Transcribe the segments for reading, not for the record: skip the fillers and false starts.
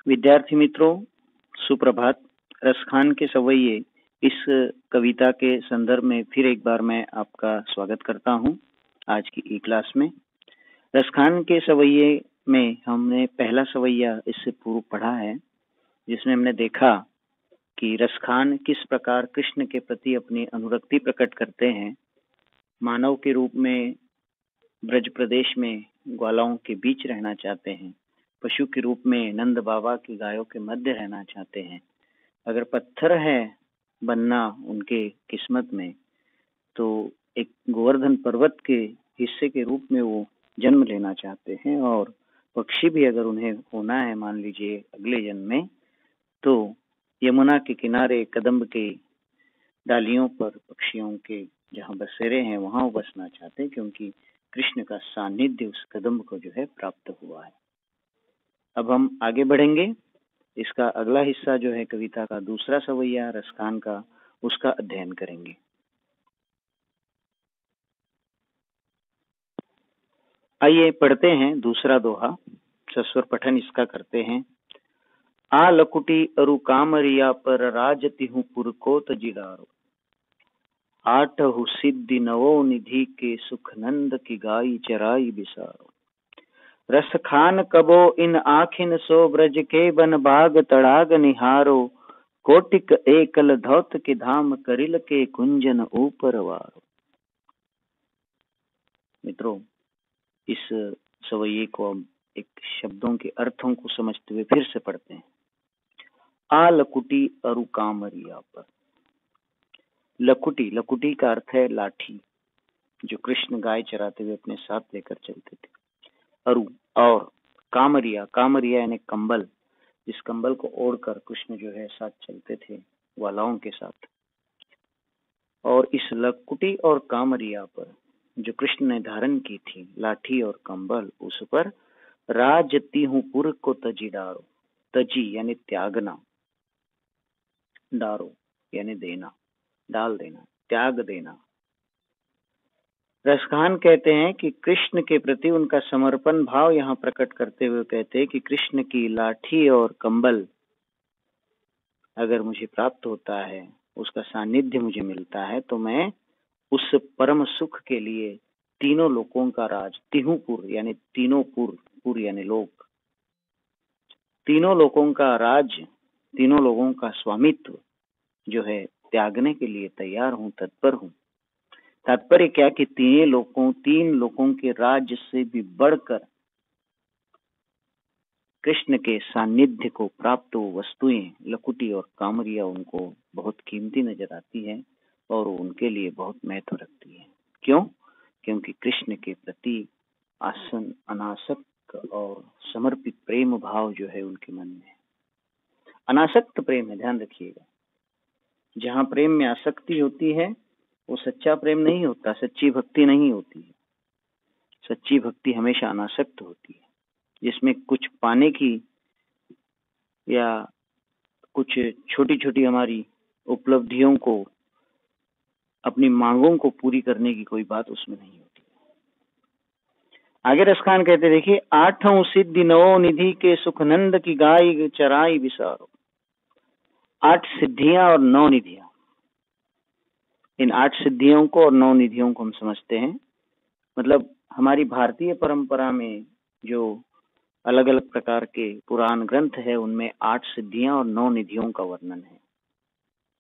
विद्यार्थी मित्रों, सुप्रभात। रसखान के सवैये इस कविता के संदर्भ में फिर एक बार मैं आपका स्वागत करता हूं आज की ई क्लास में। रसखान के सवैये में हमने पहला सवैया इससे पूर्व पढ़ा है, जिसमें हमने देखा कि रसखान किस प्रकार कृष्ण के प्रति अपनी अनुरक्ति प्रकट करते हैं। मानव के रूप में ब्रज प्रदेश में ग्वालाओं के बीच रहना चाहते हैं, पशु के रूप में नंद बाबा की गायों के मध्य रहना चाहते हैं। अगर पत्थर है बनना उनके किस्मत में, तो एक गोवर्धन पर्वत के हिस्से के रूप में वो जन्म लेना चाहते हैं। और पक्षी भी अगर उन्हें होना है, मान लीजिए अगले जन्म में, तो यमुना के किनारे कदम्ब के डालियों पर पक्षियों के जहाँ बसेरे हैं वहां वो बसना चाहते हैं, क्योंकि कृष्ण का सानिध्य उस कदम्ब को जो है प्राप्त हुआ है। अब हम आगे बढ़ेंगे। इसका अगला हिस्सा जो है कविता का दूसरा सवैया रसखान का, उसका अध्ययन करेंगे। आइए पढ़ते हैं दूसरा दोहा। सस्वर पठन इसका करते हैं। आ लकुटी अरु कामरिया पर राजति हूँ पुर को तजिडारो, आठहु सिद्धि नवो निधि के सुख नंद की गाई चराई बिसारो। रस खान कबो इन आखिन सो ब्रज के बन बाग तड़ाग निहारो, कोटिक एकल धौत के धाम करिल के कुंजन ऊपर वारो। मित्रों, इस सवैये को अब एक शब्दों के अर्थों को समझते हुए फिर से पढ़ते हैं। आ लकुटी अरु कामरिया पर। लकुटी, लकुटी का अर्थ है लाठी, जो कृष्ण गाय चराते हुए अपने साथ लेकर चलते थे। अरु और कामरिया, कामरिया यानी कंबल, जिस कंबल को ओढ़कर कृष्ण जो है साथ चलते थे ग्वालाओं के साथ। और इस लकुटी और कामरिया पर जो कृष्ण ने धारण की थी लाठी और कंबल, उस पर राजती हूँ पुर को तजी डारो। तजी यानी त्यागना, डारो यानी देना, डाल देना, त्याग देना। रसखान कहते हैं कि कृष्ण के प्रति उनका समर्पण भाव यहाँ प्रकट करते हुए कहते हैं कि कृष्ण की लाठी और कंबल अगर मुझे प्राप्त होता है, उसका सानिध्य मुझे मिलता है, तो मैं उस परम सुख के लिए तीनों लोकों का राज, तिहुपुर यानी तीनों पुर यानी लोक, तीनों लोकों का राज, तीनों लोगों का स्वामित्व जो है त्यागने के लिए तैयार हूँ, तत्पर हूँ। तात्पर्य क्या कि तीन लोगों के राज्य से भी बढ़कर कृष्ण के सानिध्य को प्राप्त वस्तुएं लकुटी और कामरिया उनको बहुत कीमती नजर आती है और उनके लिए बहुत महत्व रखती है। क्यों? क्योंकि कृष्ण के प्रति अनासक्त और समर्पित प्रेम भाव जो है उनके मन में है। अनासक्त प्रेम है, ध्यान रखिएगा। जहाँ प्रेम में आसक्ति होती है वो सच्चा प्रेम नहीं होता, सच्ची भक्ति नहीं होती है। सच्ची भक्ति हमेशा अनासक्त होती है, जिसमें कुछ पाने की या कुछ छोटी छोटी हमारी उपलब्धियों को, अपनी मांगों को पूरी करने की कोई बात उसमें नहीं होती। आगे रसखान कहते देखिए, आठों सिद्धि नवो निधि के सुखनंद की गाय चराई बिसारो। 8 सिद्धियां और 9 निधियां। इन 8 सिद्धियों को और 9 निधियों को हम समझते हैं। मतलब हमारी भारतीय परंपरा में जो अलग अलग प्रकार के पुराण ग्रंथ है, उनमें 8 सिद्धियां और 9 निधियों का वर्णन है।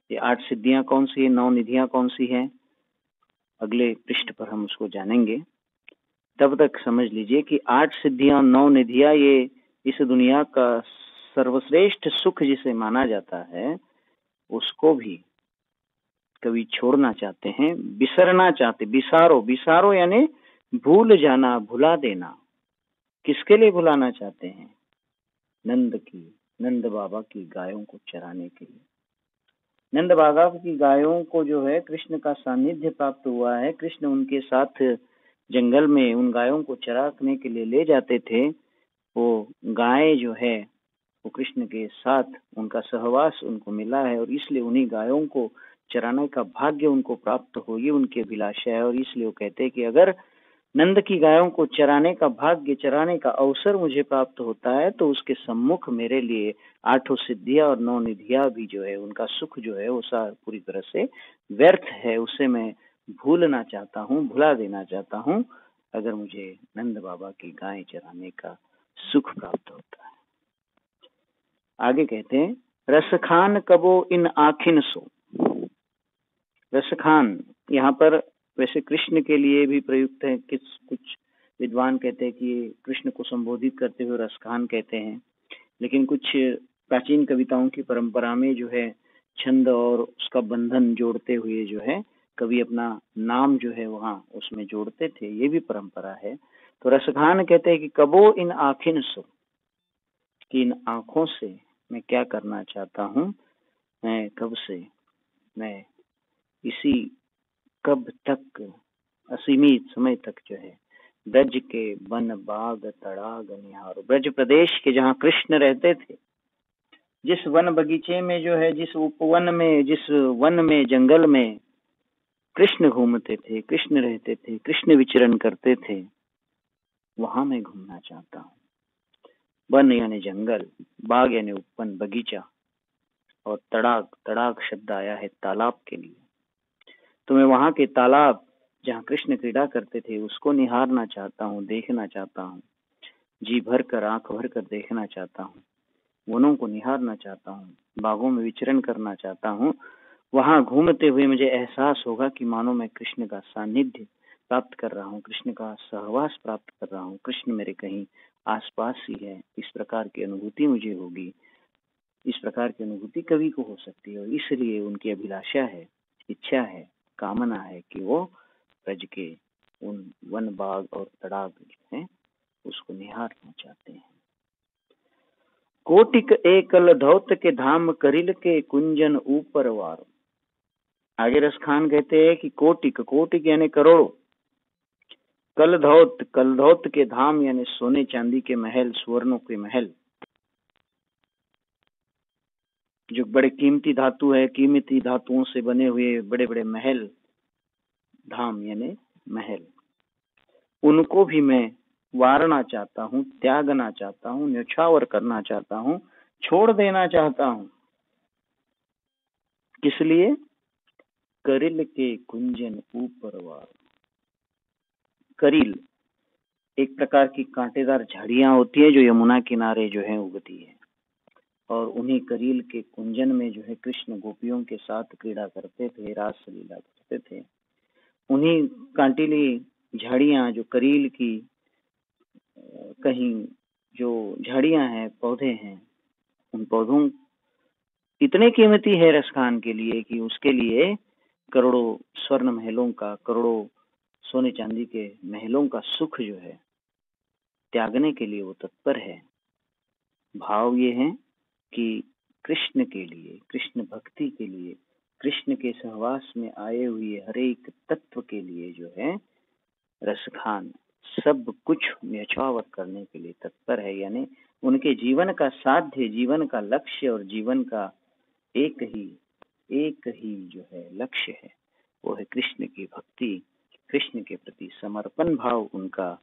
ये 8 सिद्धियां कौन सी है, 9 निधियां कौन सी है, अगले पृष्ठ पर हम उसको जानेंगे। तब तक समझ लीजिए कि 8 सिद्धियां और 9 निधियां ये इस दुनिया का सर्वश्रेष्ठ सुख जिसे माना जाता है, उसको भी कवि छोड़ना चाहते हैं, बिसरना चाहते। बिसारो, बिसारो यानी भूल जाना, भुला देना। किसके लिए भुलाना चाहते हैं? नंद बाबा की गायों को चराने के लिए। नंद बाबा की गायों को जो है कृष्ण का सानिध्य प्राप्त हुआ है। कृष्ण उनके साथ जंगल में उन गायों को चराने के लिए ले जाते थे। वो गाय जो है वो कृष्ण के साथ उनका सहवास उनको मिला है, और इसलिए उन्हीं गायों को चराने का भाग्य उनको प्राप्त हो, ये उनकी अभिलाषा है। और इसलिए वो कहते हैं कि अगर नंद की गायों को चराने का भाग्य, चराने का अवसर मुझे प्राप्त होता है तो उसके सम्मुख मेरे लिए 8 सिद्धियां और 9 निधियां भी जो है, उनका सुख जो है वो पूरी तरह से व्यर्थ है, उसे मैं भूलना चाहता हूँ, भुला देना चाहता हूँ अगर मुझे नंद बाबा की गाय चराने का सुख प्राप्त होता है। आगे कहते हैं, रसखान कबो इन आखिन सो। रसखान यहाँ पर वैसे कृष्ण के लिए भी प्रयुक्त है, कुछ विद्वान कहते हैं कि कृष्ण को संबोधित करते हुए रसखान कहते हैं, लेकिन कुछ प्राचीन कविताओं की परंपरा में जो है छंद और उसका बंधन जोड़ते हुए जो है कवि अपना नाम जो है वहाँ उसमें जोड़ते थे, ये भी परंपरा है। तो रसखान कहते हैं कि कबो इन आखिन सो, कि इन आंखों से मैं क्या करना चाहता हूँ, मैं कब से, मैं इसी कब तक, असीमित समय तक जो है ब्रज के वन बाग तड़ाग निहारो। ब्रज प्रदेश के जहाँ कृष्ण रहते थे, जिस वन बगीचे में जो है, जिस उपवन में, जिस वन में, जंगल में कृष्ण घूमते थे, कृष्ण रहते थे, कृष्ण विचरण करते थे, वहां मैं घूमना चाहता हूँ। वन यानी जंगल, बाग यानी उपवन बगीचा, और तड़ाग, तड़ाग शब्द आया है तालाब के लिए। तो मैं वहां के तालाब जहाँ कृष्ण क्रीड़ा करते थे उसको निहारना चाहता हूँ, देखना चाहता हूँ, जी भर कर, आंख भर कर देखना चाहता हूँ, वनों को निहारना चाहता हूँ, बागों में विचरण करना चाहता हूँ। वहां घूमते हुए मुझे एहसास होगा कि मानो मैं कृष्ण का सानिध्य प्राप्त कर रहा हूँ, कृष्ण का सहवास प्राप्त कर रहा हूँ, कृष्ण मेरे कहीं आसपास ही है। इस प्रकार की अनुभूति मुझे होगी, इस प्रकार की अनुभूति कवि को हो सकती है, और इसलिए उनकी अभिलाषा है, इच्छा है, कामना है कि वो ब्रज के उन वन बाग और तड़ाग जो है उसको निहारना चाहते हैं। कोटिक एकल धौत के धाम करिल के कुंजन ऊपर वार। आगे रसखान कहते हैं कि कोटिक, कोटिक यानी करोड़ों, कलधौत, कलधौत के धाम यानी सोने चांदी के महल, सुवर्णों के महल, जो बड़े कीमती धातु है, कीमती धातुओं से बने हुए बड़े बड़े महल, धाम यानी महल, उनको भी मैं वारना चाहता हूँ, त्यागना चाहता हूँ, न्यौछावर करना चाहता हूँ, छोड़ देना चाहता हूँ। किस लिए? करिल के कुंजन ऊपर वार। करील एक प्रकार की कांटेदार झाड़ियां होती है जो यमुना किनारे जो है उगती है, और उन्हीं करील के कुंजन में जो है कृष्ण गोपियों के साथ क्रीड़ा करते थे, रास लीला करते थे। उन्हीं कांटीली झाड़ियां जो करील की कहीं जो झाड़ियां हैं, पौधे हैं, उन पौधों इतने कीमती है रसखान के लिए कि उसके लिए करोड़ों स्वर्ण महलों का, करोड़ों सोने चांदी के महलों का सुख जो है त्यागने के लिए वो तत्पर है। भाव ये है कि कृष्ण के लिए, कृष्ण भक्ति के लिए, कृष्ण के सहवास में आए हुए हर एक तत्व के लिए जो है रसखान सब कुछ न्यौछावर करने के लिए तत्पर है। यानी उनके जीवन का साध्य, जीवन का लक्ष्य और जीवन का एक ही जो है लक्ष्य है, वो है कृष्ण की भक्ति, कृष्ण के प्रति समर्पण भाव उनका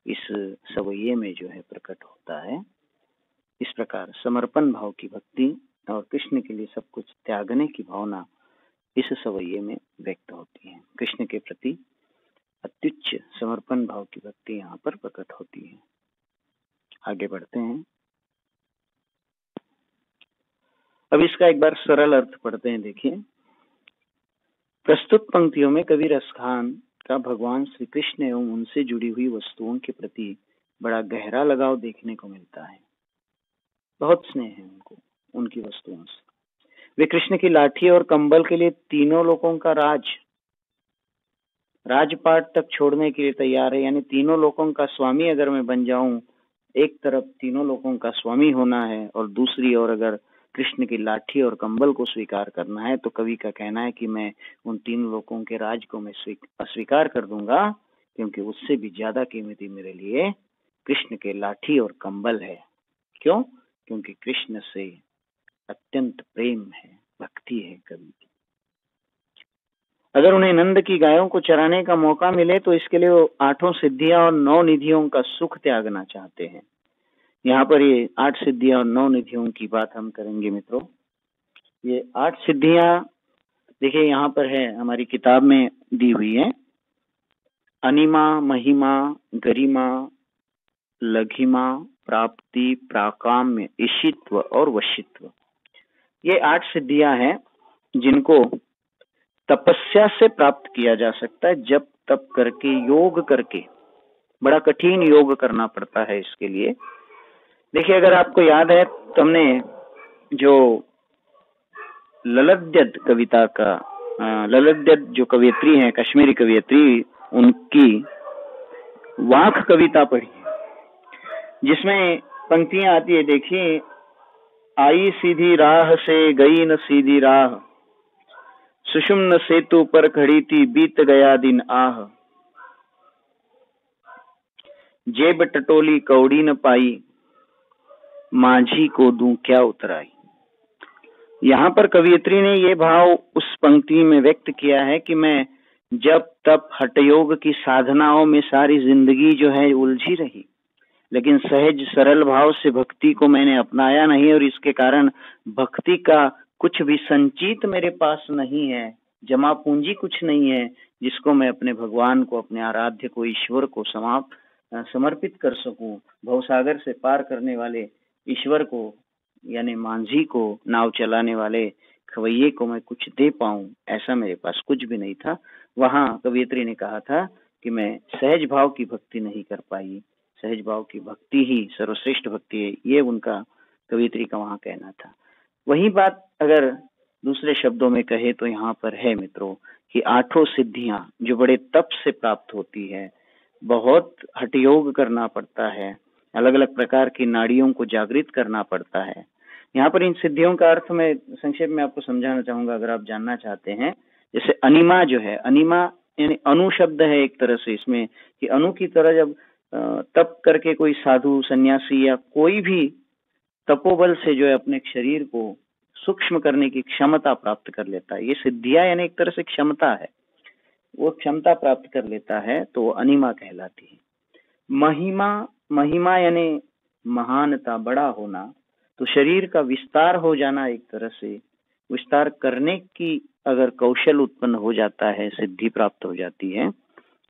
इस सवैये में जो है प्रकट होता है। इस प्रकार समर्पण भाव की भक्ति और कृष्ण के लिए सब कुछ त्यागने की भावना इस सवैये में व्यक्त होती है। कृष्ण के प्रति अत्युच्च समर्पण भाव की भक्ति यहाँ पर प्रकट होती है। आगे बढ़ते हैं। अब इसका एक बार सरल अर्थ पढ़ते हैं। देखिए, प्रस्तुत पंक्तियों में कवि रसखान का भगवान श्री कृष्ण एवं उनसे जुड़ी हुई वस्तुओं के प्रति बड़ा गहरा लगाव देखने को मिलता है। बहुत स्नेह है उनको उनकी वस्तुओं से। वे कृष्ण की लाठी और कंबल के लिए तीनों लोगों का राजपाट तक छोड़ने के लिए तैयार है। यानी तीनों लोगों का स्वामी अगर मैं बन जाऊं, एक तरफ तीनों लोगों का स्वामी होना है और दूसरी ओर अगर कृष्ण की लाठी और कंबल को स्वीकार करना है, तो कवि का कहना है कि मैं उन तीनों लोगों के राज को मैं अस्वीकार कर दूंगा, क्योंकि उससे भी ज्यादा कीमती मेरे लिए कृष्ण के लाठी और कंबल है। क्यों? क्योंकि कृष्ण से अत्यंत प्रेम है, भक्ति है कवि की। अगर उन्हें नंद की गायों को चराने का मौका मिले तो इसके लिए वो 8 सिद्धियां और 9 निधियों का सुख त्यागना चाहते हैं। यहाँ पर ये 8 सिद्धियां और 9 निधियों की बात हम करेंगे मित्रों। ये 8 सिद्धियां देखिए यहाँ पर है, हमारी किताब में दी हुई है। अनिमा, महिमा, गरिमा, लघिमा, प्राप्ति, प्राकाम्य, ईशित्व और वशित्व। ये 8 सिद्धियां हैं जिनको तपस्या से प्राप्त किया जा सकता है। जब तप करके, योग करके, बड़ा कठिन योग करना पड़ता है इसके लिए। देखिए अगर आपको याद है तो हमने जो ललद्यद कविता का, ललद्यद जो कवियत्री हैं, कश्मीरी कवियत्री, उनकी वाक कविता पढ़ी जिसमें पंक्तियां आती है। देखिए, आई सीधी राह से गई न सीधी राह, सुषुम्न सेतु पर खड़ी थी बीत गया दिन आह, जेब टटोली कौड़ी न पाई, माझी को दूं क्या उतराई। यहाँ पर कवियत्री ने ये भाव उस पंक्ति में व्यक्त किया है कि मैं जब तब हठयोग की साधनाओं में सारी जिंदगी जो है उलझी रही, लेकिन सहज सरल भाव से भक्ति को मैंने अपनाया नहीं, और इसके कारण भक्ति का कुछ भी संचित मेरे पास नहीं है, जमा पूंजी कुछ नहीं है जिसको मैं अपने भगवान को, अपने आराध्य को, ईश्वर को समर्पित कर सकूं। भवसागर से पार करने वाले ईश्वर को, यानी मांझी को, नाव चलाने वाले खवैये को मैं कुछ दे पाऊं, ऐसा मेरे पास कुछ भी नहीं था। वहां कवियत्री ने कहा था कि मैं सहज भाव की भक्ति नहीं कर पाई, सहज भाव की भक्ति ही सर्वश्रेष्ठ भक्ति है, ये उनका, कवियत्री का वहां कहना था। वही बात अगर दूसरे शब्दों में कहे तो यहाँ पर है मित्रों कि 8 सिद्धियां जो बड़े तप से प्राप्त होती है, बहुत हठयोग करना पड़ता है, अलग अलग प्रकार की नाड़ियों को जागृत करना पड़ता है। यहाँ पर इन सिद्धियों का अर्थ मैं संक्षेप में आपको समझाना चाहूंगा अगर आप जानना चाहते हैं। जैसे अनिमा जो है, अनिमा यानी अनु शब्द है एक तरह से इसमें, कि अनु की तरह जब तप करके कोई साधु, सन्यासी या कोई भी तपोबल से जो है अपने शरीर को सूक्ष्म करने की क्षमता प्राप्त कर लेता है, ये सिद्धियां यानी एक तरह से क्षमता है, वो क्षमता प्राप्त कर लेता है तो वो अनिमा कहलाती है। महिमा, महिमा यानी महानता, बड़ा होना, तो शरीर का विस्तार हो जाना, एक तरह से विस्तार करने की अगर कौशल उत्पन्न हो जाता है, सिद्धि प्राप्त हो जाती है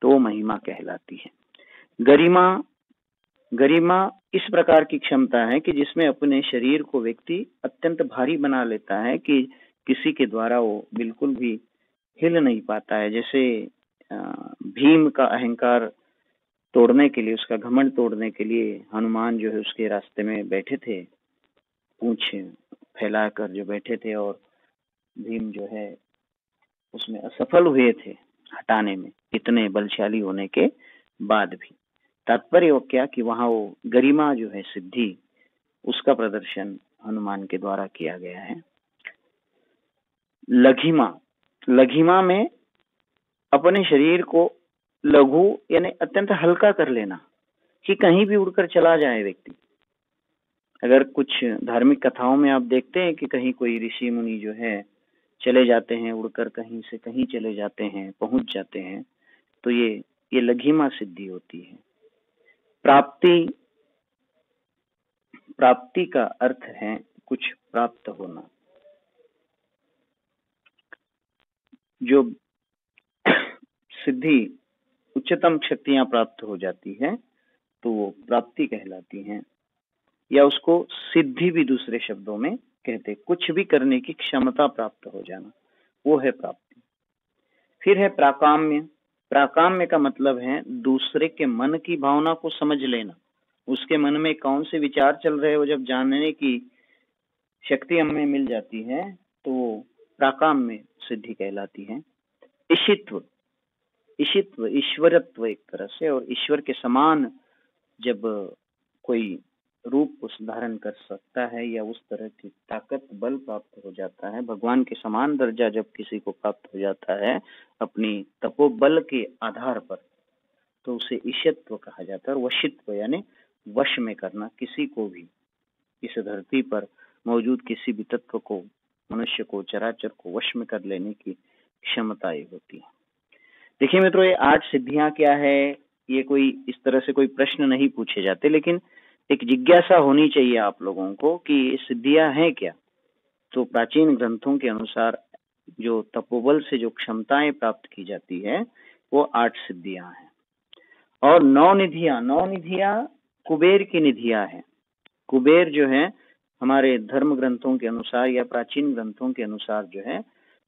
तो वो महिमा कहलाती है। गरिमा, गरिमा इस प्रकार की क्षमता है कि जिसमें अपने शरीर को व्यक्ति अत्यंत भारी बना लेता है कि किसी के द्वारा वो बिल्कुल भी हिल नहीं पाता है। जैसे भीम का अहंकार तोड़ने के लिए, उसका घमंड तोड़ने के लिए हनुमान जो है उसके रास्ते में बैठे थे, पूंछ फैलाकर जो बैठे थे, और भीम जो है उसमें असफल हुए थे हटाने में, इतने बलशाली होने के बाद भी। तात्पर्य वो क्या कि वहां वो गरिमा जो है, सिद्धि, उसका प्रदर्शन हनुमान के द्वारा किया गया है। लघिमा, लघिमा में अपने शरीर को लघु यानी अत्यंत हल्का कर लेना कि कहीं भी उड़कर चला जाए व्यक्ति। अगर कुछ धार्मिक कथाओं में आप देखते हैं कि कहीं कोई ऋषि मुनि जो है चले जाते हैं, उड़कर कहीं से कहीं चले जाते हैं, पहुंच जाते हैं, तो ये लघिमा सिद्धि होती है। प्राप्ति, प्राप्ति का अर्थ है कुछ प्राप्त होना। जो सिद्धि, उच्चतम शक्तियां प्राप्त हो जाती है तो वो प्राप्ति कहलाती हैं, या उसको सिद्धि भी दूसरे शब्दों में कहते, कुछ भी करने की क्षमता प्राप्त हो जाना, वो है प्राप्ति। फिर है प्राकाम्य। प्राकाम्य का मतलब है दूसरे के मन की भावना को समझ लेना, उसके मन में कौन से विचार चल रहे हो जब जानने की शक्ति हमें मिल जाती है तो प्राकाम्य सिद्धि कहलाती है। ईशित्व, ईशित्व ईश्वरत्व एक तरह से, और ईश्वर के समान जब कोई रूप उस धारण कर सकता है या उस तरह की ताकत, बल प्राप्त हो जाता है, भगवान के समान दर्जा जब किसी को प्राप्त हो जाता है अपनी तपोबल के आधार पर, तो उसे ईशत्व कहा जाता है। और वशित्व यानी वश में करना, किसी को भी, इस धरती पर मौजूद किसी भी तत्व को, मनुष्य को, चराचर को वश में कर लेने की क्षमताएं होती है। देखिए मित्रों, ये 8 सिद्धियां क्या है, ये कोई इस तरह से कोई प्रश्न नहीं पूछे जाते, लेकिन एक जिज्ञासा होनी चाहिए आप लोगों को कि ये सिद्धियां हैं क्या। तो प्राचीन ग्रंथों के अनुसार जो तपोबल से जो क्षमताएं प्राप्त की जाती है वो 8 सिद्धियां हैं। और 9 निधियां कुबेर की निधियां हैं। कुबेर जो है हमारे धर्म ग्रंथों के अनुसार या प्राचीन ग्रंथों के अनुसार जो है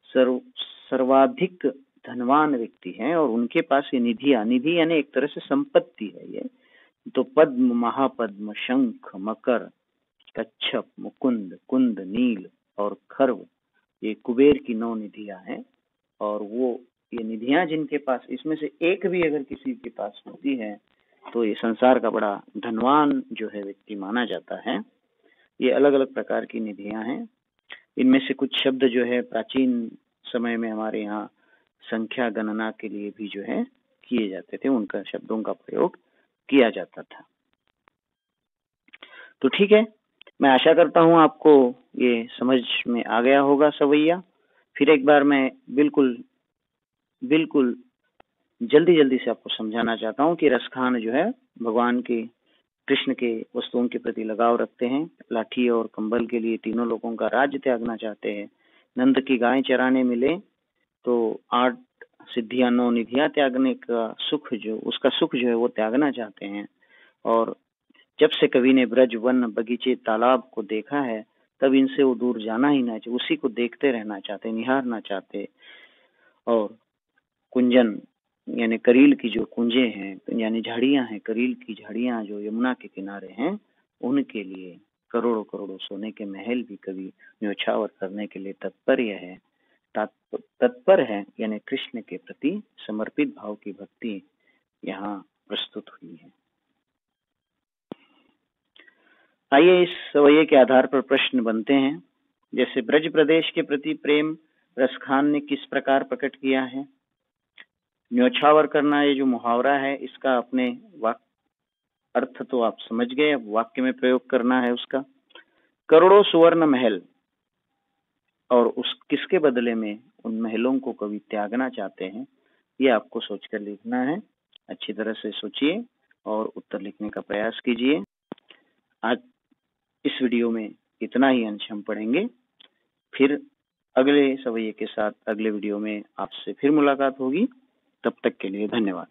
सर्वाधिक धनवान व्यक्ति हैं, और उनके पास ये निधि यानी एक तरह से संपत्ति है ये। तो पद्म, महापद्म, शंख, मकर, कच्छप, मुकुंद, कुंद, नील और खर्व, ये कुबेर की 9 निधियां हैं। और वो ये निधियां जिनके पास, इसमें से एक भी अगर किसी के पास होती है तो ये संसार का बड़ा धनवान जो है व्यक्ति माना जाता है। ये अलग अलग प्रकार की निधियां हैं। इनमें से कुछ शब्द जो है प्राचीन समय में हमारे यहाँ संख्या गणना के लिए भी जो है किए जाते थे, उनका शब्दों का प्रयोग किया जाता था। तो ठीक है, मैं आशा करता हूँ आपको ये समझ में आ गया होगा सवैया। फिर एक बार मैं बिल्कुल जल्दी से आपको समझाना चाहता हूँ कि रसखान जो है भगवान के कृष्ण के वस्तुओं के प्रति लगाव रखते हैं, लाठी और कंबल के लिए तीनों लोगों का राज्य त्यागना चाहते हैं, नंद की गाय चराने मिले तो 8 सिद्धियां 9 निधियां त्यागने का सुख जो है वो त्यागना चाहते हैं। और जब से कवि ने ब्रज, वन, बगीचे, तालाब को देखा है तब इनसे वो दूर जाना ही ना चाहिए, उसी को देखते रहना चाहते, निहारना चाहते। और कुंजन यानी करील की जो कुंजे हैं यानी झाड़ियां हैं, करील की झाड़ियां जो यमुना के किनारे हैं, उनके लिए करोड़ों सोने के महल भी कवि न्योछावर करने के लिए तत्पर है यानी कृष्ण के प्रति समर्पित भाव की भक्ति यहाँ प्रस्तुत हुई है। आइए इस सवैये के आधार पर प्रश्न बनते हैं। जैसे ब्रज प्रदेश के प्रति प्रेम रसखान ने किस प्रकार प्रकट किया है। न्योछावर करना, ये जो मुहावरा है, इसका अपने अर्थ तो आप समझ गए, अब वाक्य में प्रयोग करना है उसका। करोड़ों सुवर्ण महल, और उस किसके बदले में उन महलों को कवि त्यागना चाहते हैं, ये आपको सोचकर लिखना है। अच्छी तरह से सोचिए और उत्तर लिखने का प्रयास कीजिए। आज इस वीडियो में इतना ही अंश हम पढ़ेंगे। फिर अगले सवैये के साथ अगले वीडियो में आपसे फिर मुलाकात होगी। तब तक के लिए धन्यवाद।